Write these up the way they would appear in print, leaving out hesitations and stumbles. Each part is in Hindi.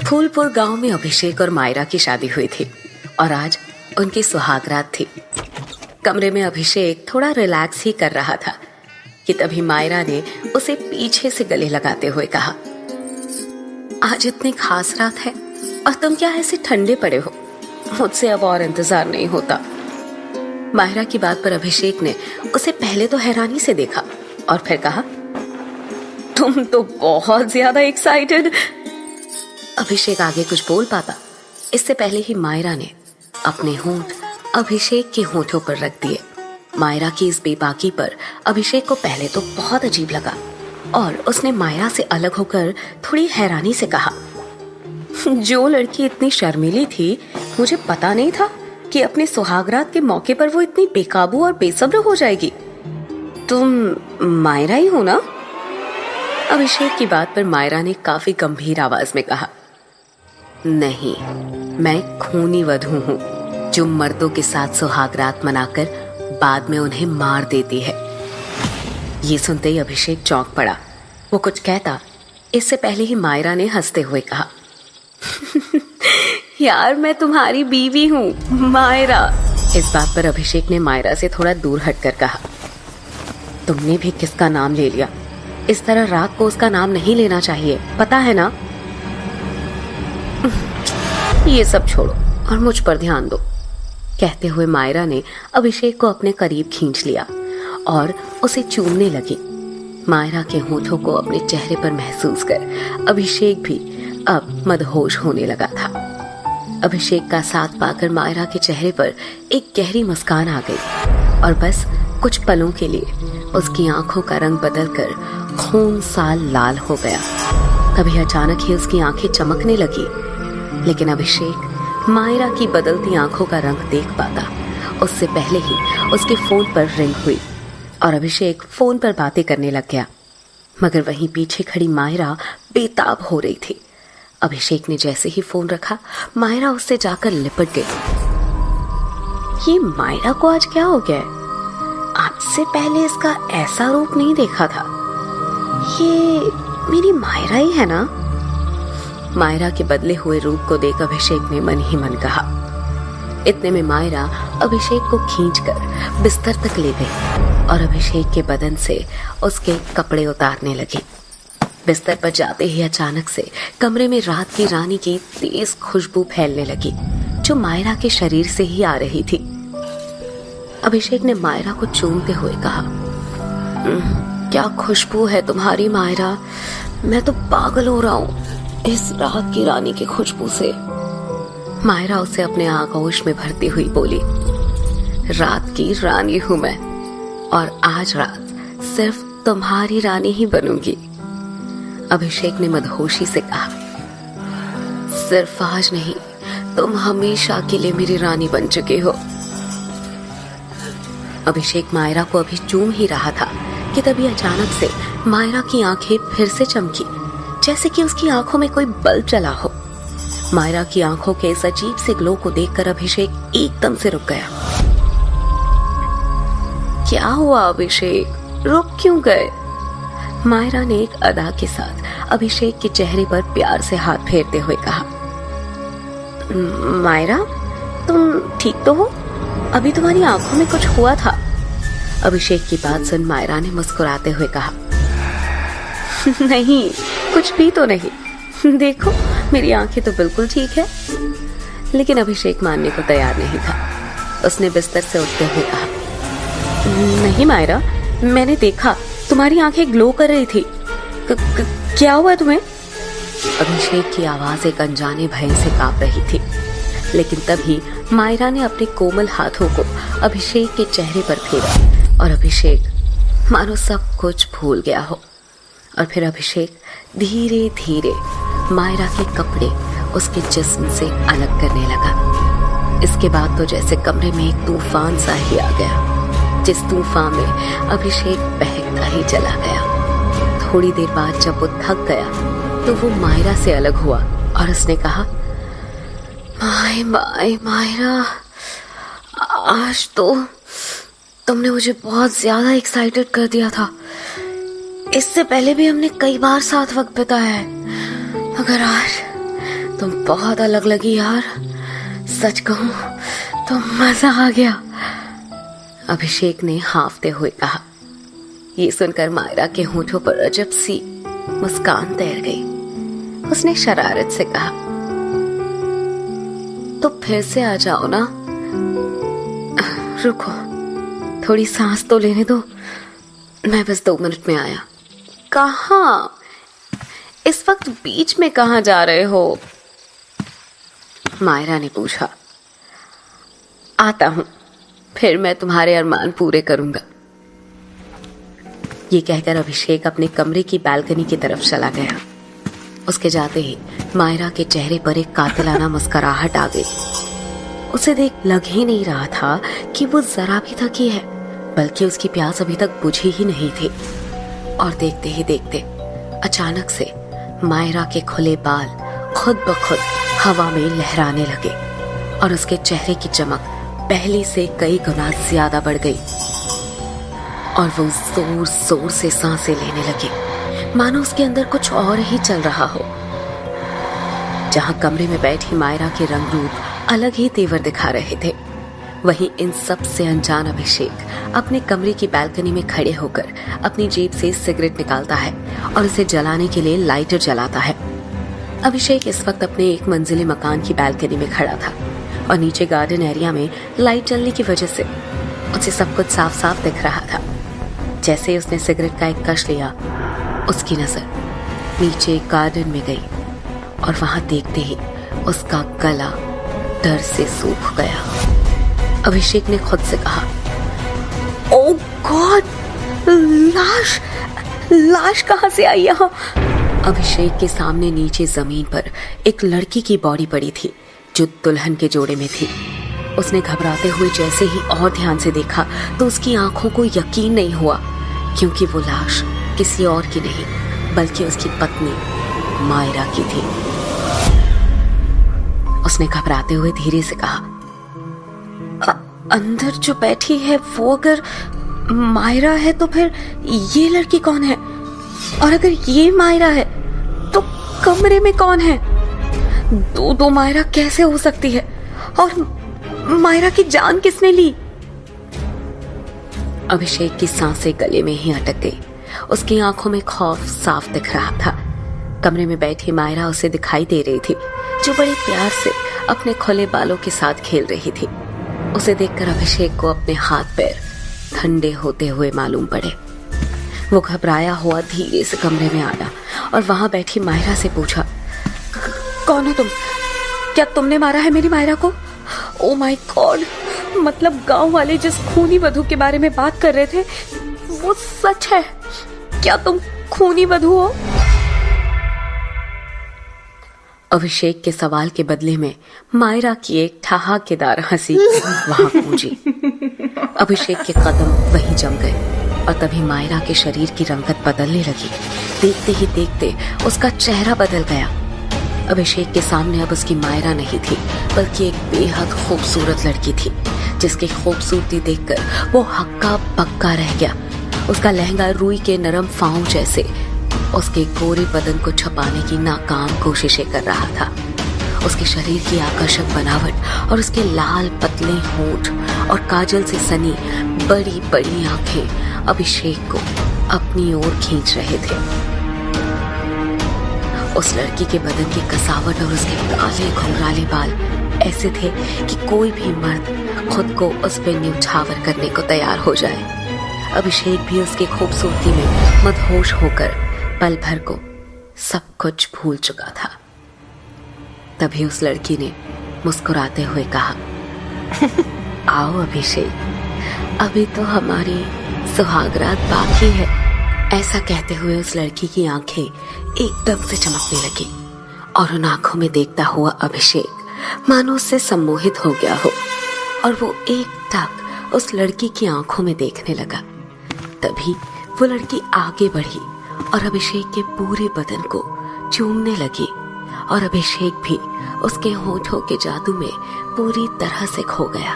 फूलपुर गांव में अभिषेक और मायरा की शादी हुई थी और आज उनकी सुहागरात थी। कमरे में अभिषेक थोड़ा रिलैक्स ही कर रहा था कि तभी मायरा ने उसे पीछे से गले लगाते हुए कहा, आज इतनी खास रात है और तुम क्या ऐसे ठंडे पड़े हो? मुझसे अब और इंतजार नहीं होता। मायरा की बात पर अभिषेक ने उसे पहले तो हैरानी से देखा और फिर कहा, तुम तो बहुत ज्यादा एक्साइटेड। अभिषेक आगे कुछ बोल पाता इससे पहले ही मायरा ने अपने होंठ अभिषेक के होंठों पर रख दिए। मायरा की इस बेबाकी पर अभिषेक को पहले तो बहुत अजीब लगा और उसने मायरा से अलग होकर थोड़ी हैरानी से कहा, जो लड़की इतनी शर्मीली थी मुझे पता नहीं था कि अपने सुहागरात के मौके पर वो इतनी बेकाबू और बेसब्र हो जाएगी। तुम मायरा ही हो ना? अभिषेक की बात पर मायरा ने काफी गंभीर आवाज में कहा, नहीं, मैं खूनी वधू हूँ जो मर्दों के साथ सुहागरात मनाकर बाद में उन्हें मार देती है। ये सुनते ही अभिषेक चौंक पड़ा। वो कुछ कहता इससे पहले ही मायरा ने हंसते हुए कहा, यार मैं तुम्हारी बीवी हूँ मायरा। इस बात पर अभिषेक ने मायरा से थोड़ा दूर हटकर कहा, तुमने भी किसका नाम ले लिया? इस तरह रात को उसका नाम नहीं लेना चाहिए, पता है ना? ये सब छोड़ो और मुझ पर ध्यान दो। कहते हुए मायरा ने अभिषेक को अपने करीब खींच लिया और उसे चूमने लगी। मायरा के होठों को अपने चेहरे पर महसूस कर अभिषेक भी अब मदहोश होने लगा था। अभिषेक का साथ पाकर मायरा के चेहरे पर एक गहरी मुस्कान आ गई और बस कुछ पलों के लिए उसकी आंखों का रंग बदलकर खून सा लाल हो गया। तभी अचानक ही उसकी आंखें चमकने लगी, लेकिन अभिषेक मायरा की बदलती आंखों का रंग देख पाता उससे पहले ही उसके फोन पर रिंग हुई और अभिषेक फोन पर बातें करने लग गया। मगर वहीं पीछे खड़ी मायरा बेताब हो रही थी। अभिषेक ने जैसे ही फोन रखा, मायरा उससे जाकर लिपट गई। ये मायरा को आज क्या हो गया है? आज से पहले इसका ऐसा रूप नहीं देखा था। ये मेरी मायरा ही है ना? मायरा के बदले हुए रूप को देख अभिषेक ने मन ही मन कहा। इतने में मायरा अभिषेक को खींचकर बिस्तर तक ले गई और अभिषेक के बदन से उसके कपड़े उतारने लगी। बिस्तर पर जाते ही अचानक से कमरे में रात की रानी की तेज खुशबू फैलने लगी जो मायरा के शरीर से ही आ रही थी। अभिषेक ने मायरा को चूमते हुए कहा, क्या खुशबू है तुम्हारी मायरा, मैं तो पागल हो रहा हूँ इस रात की रानी की खुशबू से। मायरा उसे अपने आगोश में भरती हुई बोली, रात की रानी हूं मैं और आज रात सिर्फ तुम्हारी रानी ही बनूंगी। अभिषेक ने मदहोशी से कहा, सिर्फ आज नहीं, तुम हमेशा के लिए मेरी रानी बन चुके हो। अभिषेक मायरा को अभी चूम ही रहा था कि तभी अचानक से मायरा की आंखें फिर से चमकी, जैसे कि उसकी आंखों में कोई बल्ब जला हो। मायरा की आंखों के इस अजीब से ग्लो को देखकर अभिषेक एकदम से रुक गया। क्या हुआ अभिषेक, रुक क्यों गए? मायरा ने एक अदा के साथ अभिषेक के चेहरे पर प्यार से हाथ फेरते हुए कहा, मायरा तुम ठीक तो हो? अभी तुम्हारी आंखों में कुछ हुआ था। अभिषेक की बात सुन मायरा ने मुस्कुराते हुए कहा, नहीं, कुछ भी तो नहीं, देखो मेरी आंखें तो बिल्कुल ठीक है। लेकिन अभिषेक मानने को तैयार नहीं था। उसने बिस्तर से उठते हुए कहा, नहीं मायरा, मैंने देखा तुम्हारी आंखें ग्लो कर रही थी। क्या हुआ तुम्हें? अभिषेक की आवाज एक अनजाने भय से कांप रही थी। लेकिन तभी मायरा ने अपने कोमल हाथों को अभिषेक के चेहरे पर फेरा और अभिषेक मानो सब कुछ भूल गया हो। और फिर अभिषेक धीरे धीरे मायरा के कपड़े उसके जिस्म से अलग करने लगा। इसके बाद तो जैसे कमरे में एक तूफान सा ही आ गया, जिस तूफान में अभिषेक बहकता ही चला गया। थोड़ी देर बाद जब वो थक गया तो वो मायरा से अलग हुआ और उसने कहा, मायरा, आज तो तुमने मुझे बहुत ज्यादा एक्साइटेड कर दिया था। इससे पहले भी हमने कई बार साथ वक्त बिताया है, मगर आज तुम बहुत अलग लगी यार, सच कहूं तो मजा आ गया, अभिषेक ने हाँफते हुए कहा। ये सुनकर मायरा के होठों पर अजब सी मुस्कान तैर गई। उसने शरारत से कहा, तो फिर से आ जाओ ना, रुको थोड़ी सांस तो लेने दो, मैं बस 2 मिनट में आया। कहाँ? इस वक्त बीच में कहाँ जा रहे हो? मायरा ने पूछा। आता हूं, फिर मैं तुम्हारे अरमान पूरे करूंगा। ये कहकर अभिषेक अपने कमरे की बालकनी की तरफ चला गया। उसके जाते ही मायरा के चेहरे पर एक कातिलाना मुस्कुराहट आ गई। उसे देख लग ही नहीं रहा था कि वो जरा भी थकी है, बल्कि उसकी प्यास अभी तक बुझी ही नहीं थी। और देखते ही देखते अचानक से मायरा के खुले बाल खुद ब खुद हवा में लहराने लगे और उसके चेहरे की चमक पहले से कई गुना ज्यादा बढ़ गई और वो जोर जोर से सांसें लेने लगी, मानो उसके अंदर कुछ और ही चल रहा हो। जहां कमरे में बैठी मायरा के रंग रूप अलग ही तेवर दिखा रहे थे, वहीं इन सब से अनजान अभिषेक अपने कमरे की बालकनी में खड़े होकर अपनी जेब से सिगरेट निकालता है और उसे जलाने के लिए लाइटर जलाता है। अभिषेक इस वक्त अपने 1 मंजिले मकान की बालकनी में खड़ा था और नीचे गार्डन एरिया में लाइट जलने की वजह से उसे सब कुछ साफ साफ दिख रहा था। जैसे ही उसने सिगरेट का एक कश लिया, उसकी नजर नीचे गार्डन में गई और वहां देखते ही उसका गला डर से सूख गया। अभिषेक ने खुद से कहा, ओह गॉड, लाश कहां से आई यहाँ? अभिषेक के सामने नीचे जमीन पर एक लड़की की बॉडी पड़ी थी जो दुल्हन के जोड़े में थी। उसने घबराते हुए जैसे ही और ध्यान से देखा तो उसकी आंखों को यकीन नहीं हुआ, क्योंकि वो लाश किसी और की नहीं बल्कि उसकी पत्नी मायरा की थी। उसने घबराते हुए धीरे से कहा, अंदर जो बैठी है वो अगर मायरा है तो फिर ये लड़की कौन है? और अगर ये मायरा है तो कमरे में कौन है? दो मायरा कैसे हो सकती है? और मायरा की जान किसने ली? अभिषेक की सांसें गले में ही अटक गई। उसकी आंखों में खौफ साफ दिख रहा था। कमरे में बैठी मायरा उसे दिखाई दे रही थी, जो बड़े प्यार से अपने खुले बालों के साथ खेल रही थी। उसे देखकर अभिषेक को अपने हाथ पैर ठंडे होते हुए मालूम पड़े। वो घबराया हुआ धीरे से कमरे में आया और वहां बैठी मायरा से पूछा, कौन हो तुम? क्या तुमने मारा है मेरी मायरा को? ओ माय गॉड, मतलब गांव वाले जिस खूनी वधू के बारे में बात कर रहे थे वो सच है? क्या तुम खूनी वधू हो? अभिषेक के सवाल के बदले में मायरा की एक ठहाकेदार हंसी वहां गूंजी। अभिषेक के कदम वहीं जम गए और तभी मायरा के शरीर की रंगत बदलने लगी। देखते ही देखते उसका चेहरा बदल गया। अभिषेक के सामने अब उसकी मायरा नहीं थी, बल्कि एक बेहद खूबसूरत लड़की थी, जिसकी खूबसूरती देखकर वो हक्का बक्का रह गया। उसका लहंगा रुई के नरम फाँव जैसे उसके गोरे बदन को छुपाने की नाकाम कोशिशें कर रहा था। उसके शरीर की आकर्षक बनावट और उसके लाल पतले होंठ और काजल से सनी बड़ी बड़ी आंखें अभिषेक को अपनी ओर खींच रहे थे। उस लड़की के बदन की कसावट और उसके काले घुंघराले बाल ऐसे थे कि कोई भी मर्द खुद को उस पे न्यौछावर करने को तैयार हो जाए। अभिषेक भी उसकी खूबसूरती में मदहोश होकर पल भर को सब कुछ भूल चुका था। तभी उस लड़की ने मुस्कुराते हुए कहा, आओ अभिषेक, अभी तो हमारी सुहागरात बाकी है। ऐसा कहते हुए उस लड़की की आंखें एकदम से चमकने लगी और उन आंखों में देखता हुआ अभिषेक मानो उससे सम्मोहित हो गया हो और वो एकटक उस लड़की की आंखों में देखने लगा। तभी वो लड़की आगे बढ़ी और अभिषेक के पूरे बदन को चूमने लगी और अभिषेक भी उसके होठों के जादू में पूरी तरह से खो गया।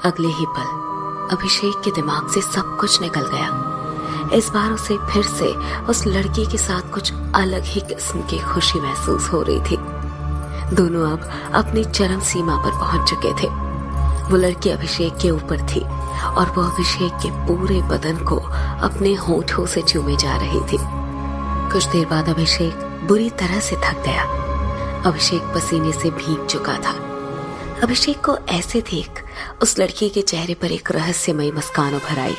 अगले ही पल अभिषेक के दिमाग से सब कुछ निकल गया। इस बार उसे फिर से उस लड़की के साथ कुछ अलग ही किस्म की खुशी महसूस हो रही थी। दोनों अब अपनी चरम सीमा पर पहुंच चुके थे। वो लड़की अभिषेक के ऊपर थी और वो अभिषेक के पूरे बदन को अपने होठों से चूमे जा रही थी। कुछ देर बाद अभिषेक बुरी तरह से थक गया। अभिषेक पसीने से भीग चुका था। अभिषेक को ऐसे देख उस लड़की के चेहरे पर एक रहस्यमयी मुस्कान उभर आई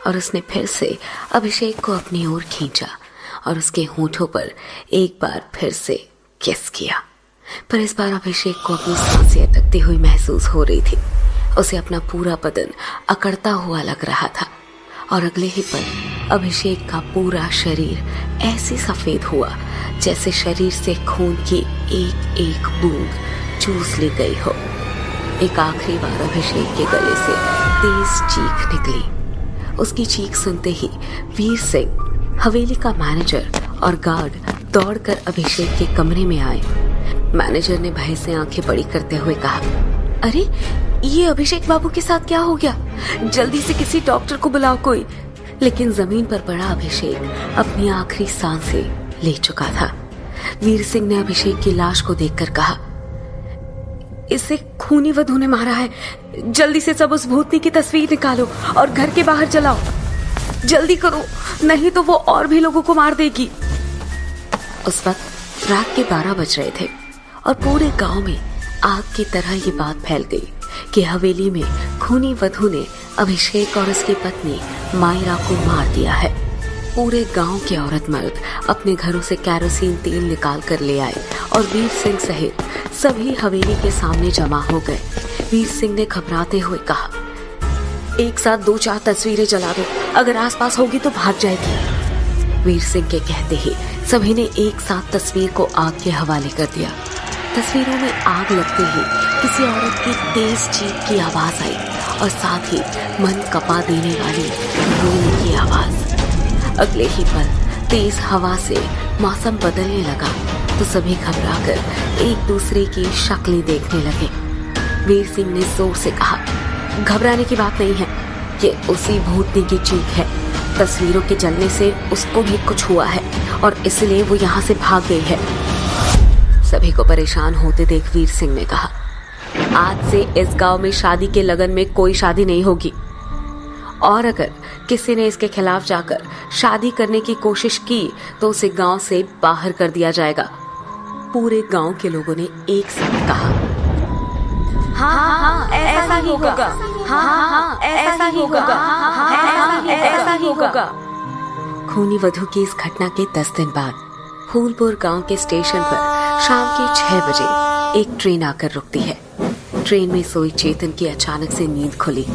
और उसने फिर से अभिषेक को अपनी ओर खींचा और उसके होठों पर एक बार फिर से किस किया। पर इस बार अभिषेक को अपनी सांसें अटकती हुई महसूस हो रही थी। उसे अपना पूरा बदन अकड़ता हुआ लग रहा था और अगले ही पल अभिषेक का पूरा शरीर ऐसे सफेद हुआ जैसे शरीर से खून की एक एक बूंद चूस ली गई हो। एक आखिरी बार अभिषेक के गले से तेज चीख निकली। उसकी चीख सुनते ही वीर सिंह, हवेली का मैनेजर और गार्ड दौड़कर अभिषेक के कमरे में आए। मैनेजर ने भय से आंखें बड़ी करते हुए कहा, अरे ये अभिषेक बाबू के साथ क्या हो गया? जल्दी से किसी डॉक्टर को बुलाओ कोई। लेकिन जमीन पर पड़ा अभिषेक अपनी आखिरी सांसें ले चुका था। वीर सिंह ने अभिषेक की लाश को देखकर कहा, इसे खूनी वधू ने मारा है। जल्दी से सब उस भूतनी की तस्वीर निकालो और घर के बाहर जलाओ। जल्दी करो, नहीं तो वो और भी लोगों को मार देगी। उस वक्त रात के 12 बज रहे थे और पूरे गांव में आग की तरह ये बात फैल गई कि हवेली में खूनी वधू ने अभिषेक और उसकी पत्नी मायरा को मार दिया है। पूरे गांव के औरत मर्द अपने घरों से कैरोसिन तेल निकाल कर ले आए और वीर सिंह सहित सभी हवेली के सामने जमा हो गए। वीर सिंह ने घबराते हुए कहा, एक साथ 2-4 तस्वीरें जला दो, अगर आसपास होगी तो भाग जाएगी। वीर सिंह के कहते ही सभी ने एक साथ तस्वीर को आग के हवाले कर दिया। तस्वीरों में आग लगते ही किसी औरत की तेज चीख की आवाज आई और साथ ही मन कपा देने वाली रोने की आवाज। अगले ही पल तेज हवा से मौसम बदलने लगा तो सभी घबराकर एक दूसरे की शक्लें देखने लगे। वीर सिंह ने जोर से कहा, घबराने की बात नहीं है, ये उसी भूतनी की चीख है। तस्वीरों के जलने से उसको भी कुछ हुआ है और इसलिए वो यहाँ से भाग गई है। सभी को परेशान होते देख वीर सिंह ने कहा, आज से इस गांव में शादी के लगन में कोई शादी नहीं होगी और अगर किसी ने इसके खिलाफ जाकर शादी करने की कोशिश की तो उसे गांव से बाहर कर दिया जाएगा। पूरे गांव के लोगों ने एक साथ कहा, हाँ, ऐसा ही होगा। हाँ, ऐसा ही होगा। हाँ, ऐसा ही होगा। खूनी वधू की इस घटना के 10 दिन बाद फूलपुर गांव के स्टेशन पर शाम के 6 बजे एक ट्रेन आकर रुकती है। ट्रेन में सोई चेतन की अचानक से नींद खुली।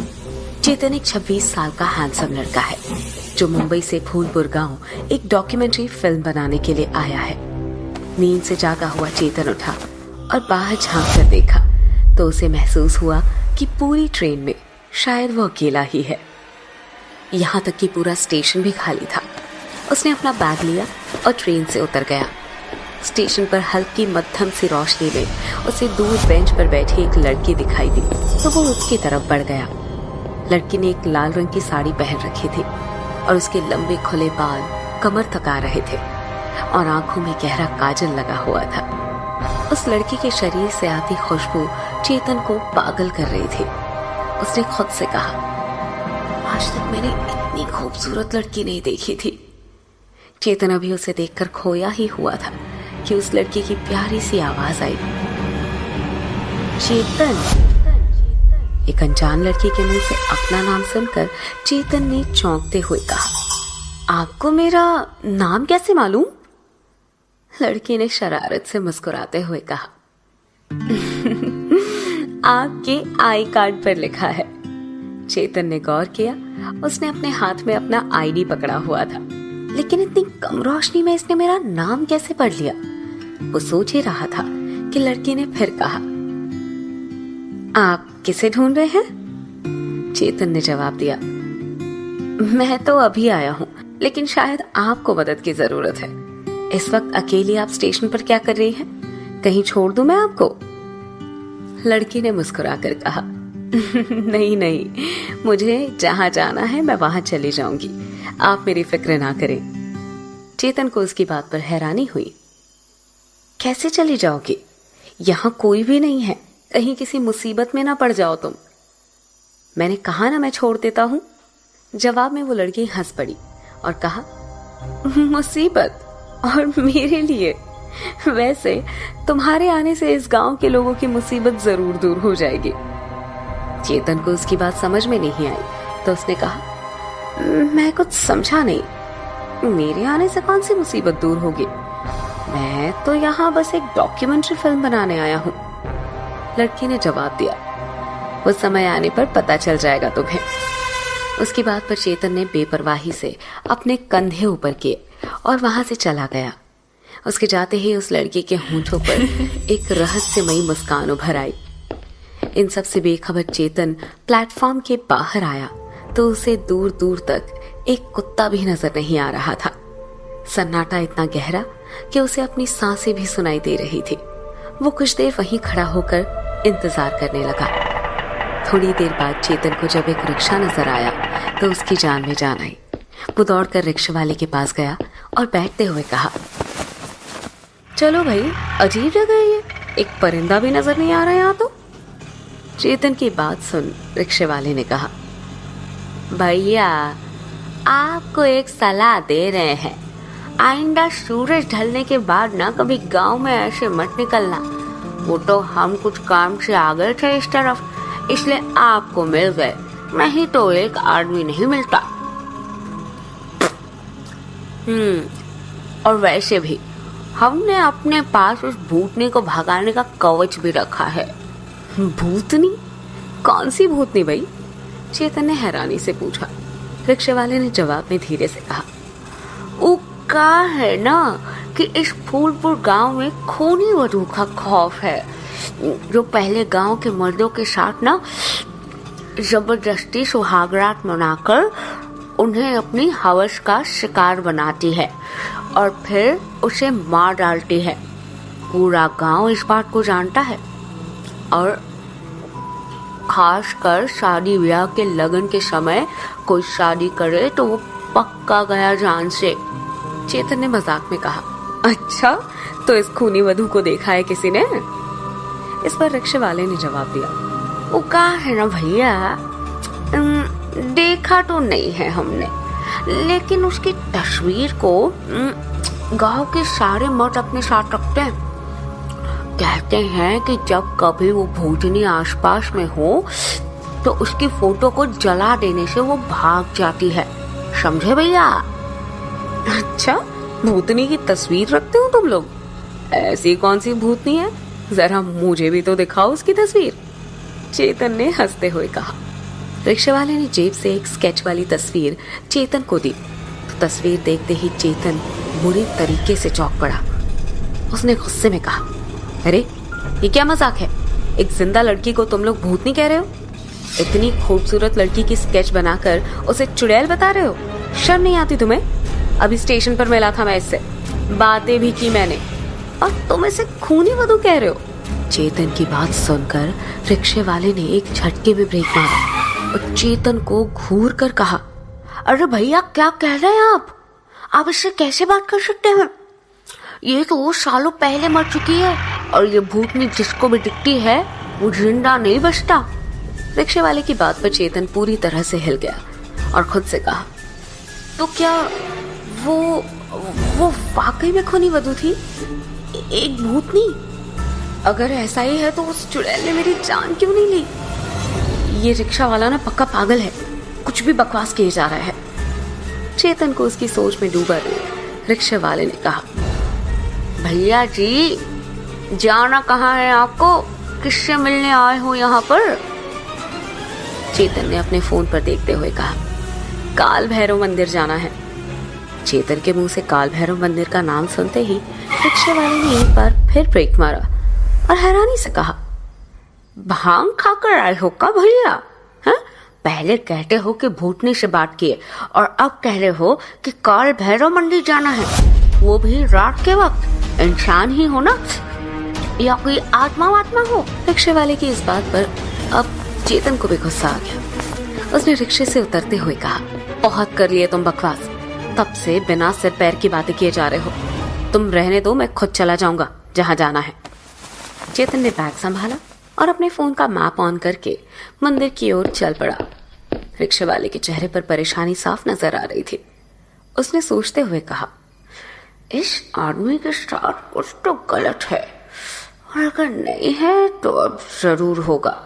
चेतन एक 26 साल का हैंडसम लड़का है जो मुंबई से फूलपुर गांव एक डॉक्यूमेंट्री फिल्म बनाने के लिए आया है। नींद से जागा हुआ चेतन उठा और बाहर झांक कर देखा तो उसे महसूस हुआ कि पूरी ट्रेन में शायद वो अकेला ही है। यहाँ तक कि पूरा स्टेशन भी खाली था। उसने अपना बैग लिया और ट्रेन से उतर गया। स्टेशन पर हल्की मध्यम सी रोशनी में उसे दूर बेंच पर बैठी एक लड़की दिखाई दी तो वो उसकी तरफ बढ़ गया। लड़की ने एक लाल रंग की साड़ी पहन रखी थी और उसके लंबे खुले बाल कमर तक आ रहे थे और आंखों में गहरा काजल लगा हुआ था। उस लड़की के शरीर से आती खुशबू चेतन को पागल कर रही थी। उसने खुद से कहा, आज तक मैंने इतनी खूबसूरत लड़की नहीं देखी थी। चेतन अभी उसे देखकर खोया ही हुआ था कि उस लड़की की प्यारी सी आवाज आई, चेतन। एक अनजान लड़की के मुंह से अपना नाम सुनकर चेतन ने चौंकते हुए कहा, आपको मेरा नाम कैसे मालूम? लड़की ने शरारत से मुस्कुराते हुए कहा, आपके आई कार्ड पर लिखा है। चेतन ने गौर किया। उसने अपने हाथ में अपना आईडी पकड़ा हुआ था, लेकिन इतनी कम रोशनी में इसने मेरा नाम कैसे पढ़ लिया? वो सोच ही रहा था कि लड़की ने फिर कहा, आप किसे ढूंढ रहे हैं? चेतन ने जवाब दिया, मैं तो अभी आया हूँ, लेकिन शायद आपको मदद की जरूरत है। इस वक्त अकेली आप स्टेशन पर क्या कर रही हैं? कहीं छोड़ दूं मैं आपको? लड़की ने मुस्कुराकर कहा, नहीं, मुझे जहां जाना है मैं वहां चली जाऊंगी, आप मेरी फिक्र ना करें। चेतन को उसकी बात पर हैरानी हुई। कैसे चली जाओगी? यहाँ कोई भी नहीं है, कहीं किसी मुसीबत में ना पड़ जाओ तुम। मैंने कहा ना मैं छोड़ देता हूँ। जवाब में वो लड़की हंस पड़ी और कहा, मुसीबत? और मेरे लिए? वैसे तुम्हारे आने से इस गांव के लोगों की मुसीबत जरूर दूर हो जाएगी। चेतन को उसकी बात समझ में नहीं आई तो उसने कहा, मैं कुछ समझा नहीं, मेरे आने से कौन सी मुसीबत दूर होगी? मैं तो यहाँ बस एक डॉक्यूमेंट्री फिल्म बनाने आया हूँ। लड़की ने जवाब दिया, वो समय आने पर पता चल जाएगा तुम्हें। उसकी बात पर चेतन ने बेपरवाही से अपने कंधे ऊपर किए और वहां से चला गया। उसके जाते ही उस लड़की के होंठों पर एक रहस्यमयी मुस्कान उभर आई। इन सब से बेखबर चेतन प्लेटफॉर्म के बाहर आया तो उसे दूर दूर तक एक कुत्ता भी नजर नहीं आ रहा था। सन्नाटा इतना गहरा कि उसे अपनी सांसें भी सुनाई दे रही थी। वो कुछ देर वहीं खड़ा होकर इंतजार करने लगा। थोड़ी देर बाद चेतन को जब एक रिक्शा नजर आया तो उसकी जान में जान आई। वो दौड़कर रिक्शा वाले के पास गया और बैठते हुए कहा, चलो भाई, अजीब जगह है ये, एक परिंदा भी नजर नहीं आ रहा यहाँ तो। चेतन की बात सुन रिक्शे वाले ने कहा, भैया आपको एक सलाह दे रहे हैं, आइंदा सूरज ढलने के बाद ना कभी गांव में ऐसे मत निकलना। वो तो हम कुछ काम से आ गए थे इस तरफ, इसलिए आपको मिल गए, नहीं तो एक आदमी नहीं मिलता। और वैसे भी हमने अपने पास उस भूतनी को भगाने का कवच भी रखा है। भूतनी? कौन सी भूतनी भाई? चेतन ने हैरानी से पूछा। रिक्शे वाले ने जवाब में धीरे से कहा, वो का है ना कि इस फूलपुर गांव में खूनी वधू का खौफ है, जो पहले गांव के मर्दों के साथ ना जबरदस्ती सुहागरात मनाकर उन्हें अपनी हवस का शिकार बनाती है और फिर उसे मार डालती है। पूरा गांव इस बात को जानता है और खासकर शादी ब्याह के लगन के समय कोई शादी करे तो वो पक्का गया जान से। चेतन ने मजाक में कहा, अच्छा तो इस खूनी वधू को देखा है किसी ने? इस पर रिक्शे वाले ने जवाब दिया, वो कहा है ना भैया, देखा तो नहीं है हमने, लेकिन उसकी तस्वीर को गांव के सारे मर्द अपने साथ रखते हैं। कहते हैं कि जब कभी वो भूतनी आसपास में हो तो उसकी फोटो को जला देने से वो भाग जाती है, समझे भैया? अच्छा, भूतनी की तस्वीर रखते हो तुम लोग? ऐसी कौन सी भूतनी है, जरा मुझे भी तो दिखाओ उसकी तस्वीर। चेतन ने हंसते हुए कहा। रिक्शे वाले ने जेब से एक स्केच वाली तस्वीर चेतन को दी तो तस्वीर देखते ही चेतन बुरी तरीके से चौंक पड़ा। उसने गुस्से में कहा, अरे ये क्या मजाक है? एक जिंदा लड़की को तुम लोग भूतनी कह रहे हो? इतनी खूबसूरत लड़की की स्केच बनाकर उसे चुड़ैल बता रहे हो? शर्म नहीं आती तुम्हें? अभी स्टेशन पर मिला था मैं इससे, बातें भी की मैंने, और तुम इसे खूनी वधू कह रहे हो? चेतन की बात सुनकर रिक्शे वाले ने एक झटके में ब्रेक मारा और चेतन को घूर कर कहा, अरे भैया क्या कह रहे हैं आप इससे कैसे बात कर सकते हैं? ये तो वो सालों पहले मर चुकी है और ये भूतनी जिसको भी दिखती है वो जिंदा नहीं बचता। रिक्शे वाले की बात पर चेतन पूरी तरह से हिल गया और खुद से कहा, तो क्या वो वाकई में खूनी वधू थी, एक भूतनी? अगर ऐसा ही है तो उस चुड़ैल ने मेरी जान क्यों नहीं ली? ये रिक्शा वाला ना पक्का पागल है, कुछ भी बकवास किए जा रहा है। चेतन को उसकी सोच में डूबा देख रिक्शे वाले ने कहा, भैया जी जाना कहाँ है आपको, किससे मिलने आए हो यहाँ पर? चेतन ने अपने फोन पर देखते हुए कहा, काल भैरव मंदिर जाना है। चेतन के मुंह से काल भैरव मंदिर का नाम सुनते ही रिक्शे वाले ने एक बार फिर ब्रेक मारा और हैरानी से कहा, भांग खाकर आए हो का भैया? हैं? पहले कहते हो कि भूतनी से बात किए और अब कह रहे हो कि काल भैरव मंदिर जाना है, वो भी रात के वक्त। इंसान ही हो ना या कोई आत्मा हो? रिक्शे वाले की इस बात पर अब चेतन को भी गुस्सा आ गया। उसने रिक्शे से उतरते हुए कहा, बहुत कर लिए तुम बकवास, तब से बिना सिर पैर की बातें किए जा रहे हो। तुम रहने दो, मैं खुद चला जाऊंगा जहां जाना है। चेतन ने बैग संभाला और अपने फोन का मैप ऑन करके मंदिर की ओर चल पड़ा। रिक्शे वाले के चेहरे पर परेशानी साफ नजर आ रही थी। उसने सोचते हुए कहा, इस आदमी के साथ कुछ तो गलत है, और अगर नहीं है तो अब जरूर होगा।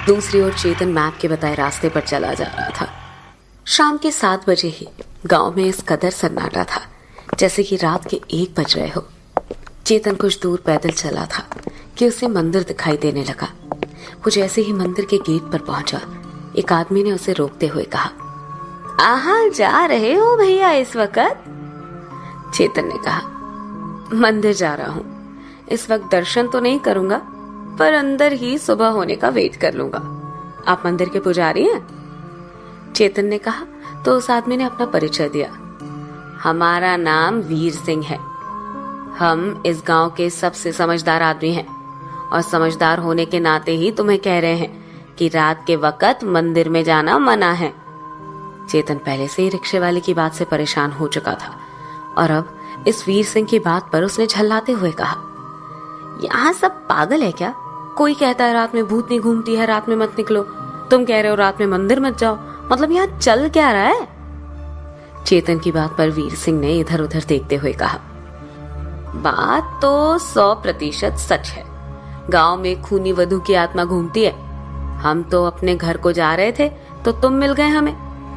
दूसरी ओर चेतन मैप के बताए रास्ते पर चला जा रहा था। शाम के 7 बजे ही गांव में इस कदर सन्नाटा था जैसे कि रात के 1 बज रहे हो। चेतन कुछ दूर पैदल चला था कि उसे मंदिर दिखाई देने लगा। वो जैसे ही मंदिर के गेट पर पहुंचा, एक आदमी ने उसे रोकते हुए कहा, कहाँ जा रहे हो भैया इस वक्त? चेतन ने कहा, मंदिर जा रहा हूँ। इस वक्त दर्शन तो नहीं करूंगा, पर अंदर ही सुबह होने का वेट कर लूंगा। आप मंदिर के पुजारी हैं? चेतन ने कहा तो उस आदमी ने अपना परिचय दिया। हमारा नाम वीर सिंह है। हम इस गांव के सबसे समझदार आदमी हैं और समझदार होने के नाते ही तुम्हें कह रहे हैं कि रात के वक्त मंदिर में जाना मना है। चेतन पहले से ही रिक्शे वाले की बात से परेशान हो चुका था और अब इस वीर सिंह की बात पर उसने झल्लाते हुए कहा, यहाँ सब पागल है क्या? कोई कहता है रात में भूतनी घूमती है, रात में मत निकलो। तुम कह रहे हो रात में मंदिर मत जाओ। मतलब यहाँ चल क्या रहा है? चेतन की बात पर वीर सिंह ने इधर उधर देखते हुए कहा, बात तो 100% सच है। गांव में खूनी वधू की आत्मा घूमती है। हम तो अपने घर को जा रहे थे तो तुम मिल गए हमें।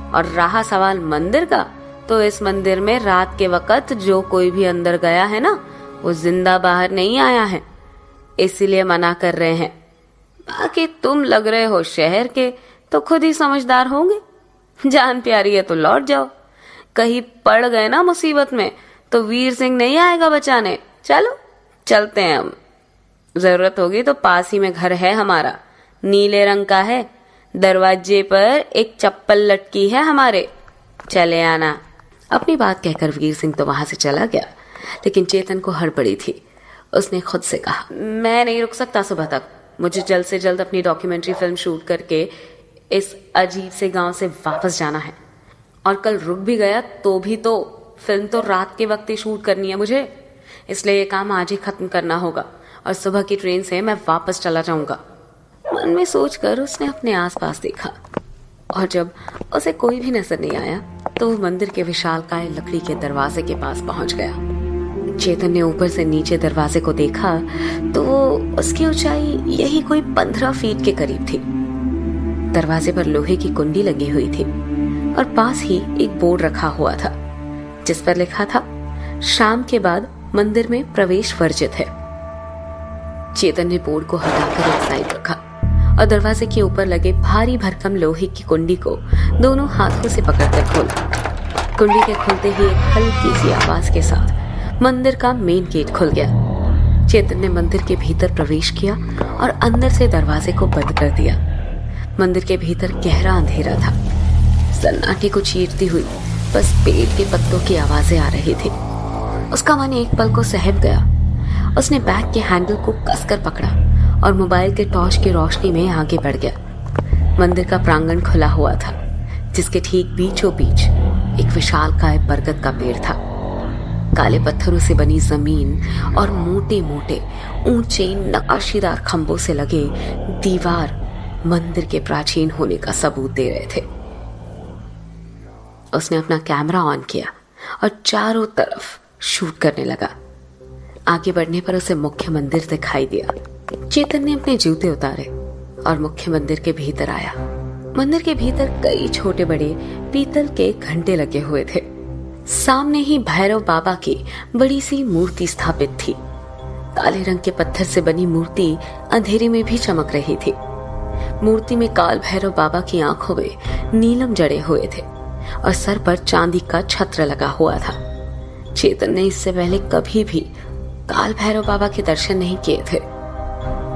और रहा सवाल मंदिर का, तो इस मंदिर में रात के वक्त जो कोई भी अंदर गया है ना, वो जिंदा बाहर नहीं आया है, इसीलिए मना कर रहे हैं। बाकी तुम लग रहे हो शहर के, तो खुद ही समझदार होंगे। जान प्यारी है तो लौट जाओ। कहीं पड़ गए ना मुसीबत में तो वीर सिंह नहीं आएगा बचाने। चलो चलते हैं हम। जरूरत होगी तो पास ही में घर है हमारा, नीले रंग का है। दरवाजे पर एक चप्पल लटकी है हमारे, चले आना। अपनी बात कहकर वीर सिंह तो वहां से चला गया, लेकिन चेतन को हड़बड़ी थी। उसने खुद से कहा, मैं नहीं रुक सकता सुबह तक। मुझे जल्द से जल्द अपनी डॉक्यूमेंट्री फिल्म शूट करके इस अजीब से गांव से वापस जाना है। और कल रुक भी गया तो भी तो फिल्म तो रात के वक्त ही शूट करनी है मुझे, इसलिए ये काम आज ही खत्म करना होगा और सुबह की ट्रेन से मैं वापस चला जाऊंगा। मन में सोचकर उसने अपने आसपास देखा और जब उसे कोई भी नजर नहीं आया तो वो मंदिर के विशालकाय लकड़ी के दरवाजे के पास पहुंच गया। चेतन ने ऊपर से नीचे दरवाजे को देखा तो उसकी ऊंचाई यही कोई 15 फीट के करीब थी। दरवाजे पर लोहे की कुंडी लगी हुई थी और पास ही एक बोर्ड रखा हुआ था जिस पर लिखा था, शाम के बाद मंदिर में प्रवेश वर्जित है। चेतन ने बोर्ड को हटाकर एक साइड रखा और दरवाजे के ऊपर लगे भारी भरकम लोहे की कुंडी को दोनों हाथों से पकड़कर खोला। कुंडी के खुलते ही एक हल्की सी आवाज के साथ मंदिर का मेन गेट खुल गया। चेतन ने मंदिर के भीतर प्रवेश किया और अंदर से दरवाजे को बंद कर दिया। मंदिर के भीतर गहरा अंधेरा था। सन्नाटे को चीरती हुई बस पेड़ के पत्तों की आवाजें आ रही थी। उसका मन एक पल को सहम गया। उसने बैग के हैंडल को कसकर पकड़ा और मोबाइल के टॉर्च की रोशनी में आगे बढ़ गया। मंदिर का प्रांगण खुला हुआ था जिसके ठीक बीचों बीच एक विशालकाय बरगद का पेड़ था। काले पत्थरों से बनी जमीन और मोटे मोटे ऊंचे नक्काशीदार खंभों से लगे दीवार मंदिर के प्राचीन होने का सबूत दे रहे थे। उसने अपना कैमरा ऑन किया और चारों तरफ शूट करने लगा। आगे बढ़ने पर उसे मुख्य मंदिर दिखाई दिया। चेतन ने अपने जूते उतारे और मुख्य मंदिर के भीतर आया। मंदिर के भीतर कई छोटे बड़े पीतल के घंटे लगे हुए थे। सामने ही भैरव बाबा की बड़ी सी मूर्ति स्थापित थी। काले रंग के पत्थर से बनी मूर्ति अंधेरे में भी चमक रही थी। मूर्ति में काल भैरव बाबा की आंखों में नीलम जड़े हुए थे और सर पर चांदी का छत्र लगा हुआ था। चेतन ने इससे पहले कभी भी काल भैरव बाबा के दर्शन नहीं किए थे।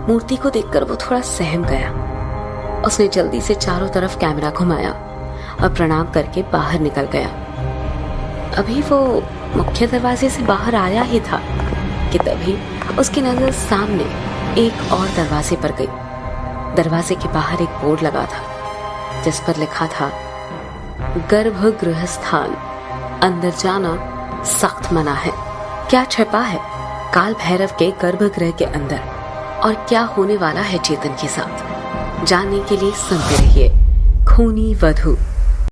मूर्ति को देखकर वो थोड़ा सहम गया। उसने जल्दी से चारों तरफ कैमरा घुमाया और प्रणाम करके बाहर निकल गया। अभी वो मुख्य दरवाजे से बाहर आया ही था कि तभी उसकी नजर सामने एक और दरवाजे पर गई। दरवाजे के बाहर एक बोर्ड लगा था जिस पर लिखा था, गर्भगृह स्थान, अंदर जाना सख्त मना है। क्या छिपा है काल भैरव के गर्भगृह के अंदर? और क्या होने वाला है चेतन के साथ, जानने के लिए सुनते रहिए खूनी वधू।